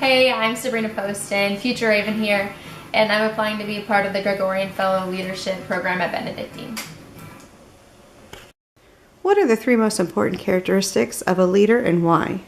Hey, I'm Sabrina Poston, future Raven here, and I'm applying to be a part of the Gregorian Fellow Leadership Program at Benedictine. What are the three most important characteristics of a leader and why?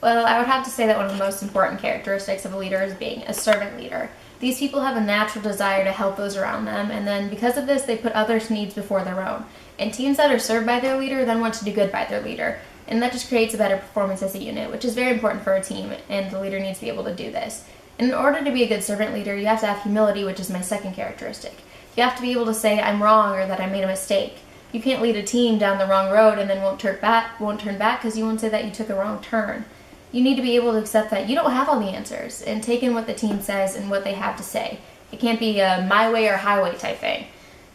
Well, I would have to say that one of the most important characteristics of a leader is being a servant leader. These people have a natural desire to help those around them, and then because of this, they put others' needs before their own. And teams that are served by their leader then want to do good by their leader. And that just creates a better performance as a unit, which is very important for a team, and the leader needs to be able to do this. And in order to be a good servant leader, you have to have humility, which is my second characteristic. You have to be able to say, I'm wrong, or that I made a mistake. You can't lead a team down the wrong road and then won't turn back because you won't say that you took a wrong turn. You need to be able to accept that you don't have all the answers and take in what the team says and what they have to say. It can't be a my way or highway type thing.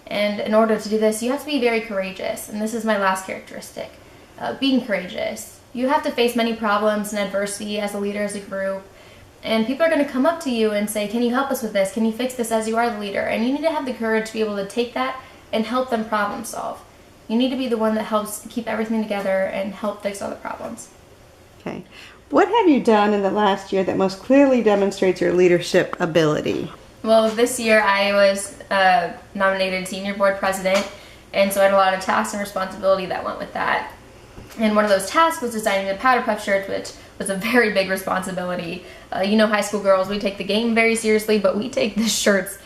And in order to do this, you have to be very courageous, and this is my last characteristic. Being courageous. You have to face many problems and adversity as a leader, as a group, and people are going to come up to you and say, can you help us with this? Can you fix this, as you are the leader? And you need to have the courage to be able to take that and help them problem solve. You need to be the one that helps keep everything together and help fix all the problems. Okay. What have you done in the last year that most clearly demonstrates your leadership ability? Well, this year I was nominated senior board president, and so I had a lot of tasks and responsibility that went with that. And one of those tasks was designing the Powder Puff shirts, which was a very big responsibility. You know, high school girls, we take the game very seriously, but we take the shirts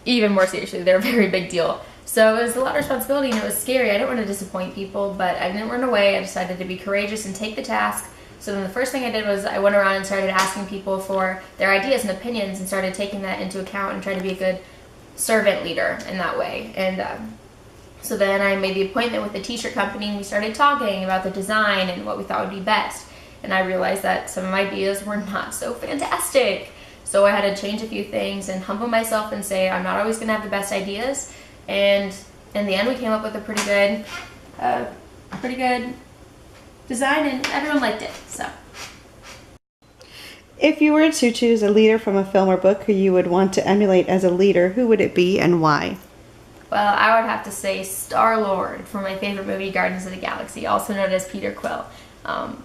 even more seriously. They're a very big deal. So it was a lot of responsibility, and it was scary. I didn't want to disappoint people, but I didn't run away. I decided to be courageous and take the task. So then the first thing I did was I went around and started asking people for their ideas and opinions and started taking that into account and trying to be a good servant leader in that way. And so then I made the appointment with the t-shirt company, and we started talking about the design and what we thought would be best. And I realized that some of my ideas were not so fantastic. So I had to change a few things and humble myself and say I'm not always going to have the best ideas. And in the end, we came up with a pretty good design, and everyone liked it. So, if you were to choose a leader from a film or book who you would want to emulate as a leader, who would it be and why? Well, I would have to say Star-Lord from my favorite movie, Guardians of the Galaxy, also known as Peter Quill.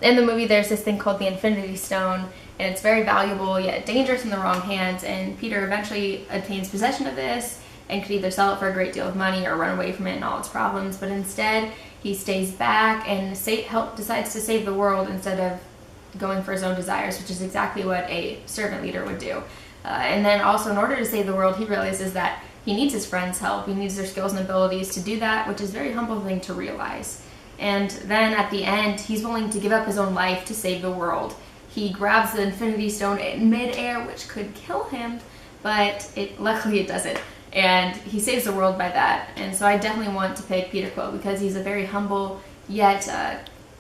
In the movie, there's this thing called the Infinity Stone, and it's very valuable yet dangerous in the wrong hands, and Peter eventually obtains possession of this and could either sell it for a great deal of money or run away from it and all its problems, but instead he stays back and decides to save the world instead of going for his own desires, which is exactly what a servant leader would do. And then also, in order to save the world, he realizes that he needs his friends' help. He needs their skills and abilities to do that, which is a very humble thing to realize. And then at the end, he's willing to give up his own life to save the world. He grabs the Infinity Stone in midair, which could kill him, but luckily it doesn't. And he saves the world by that. And so I definitely want to pick Peter Quill because he's a very humble yet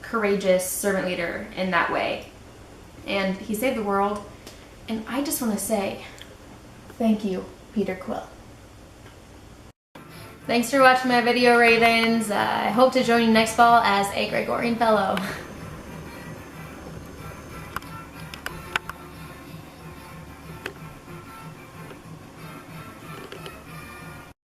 courageous servant leader in that way. And he saved the world. And I just want to say, thank you, Peter Quill. Thanks for watching my video, Ravens. I hope to join you next fall as a Gregorian Fellow.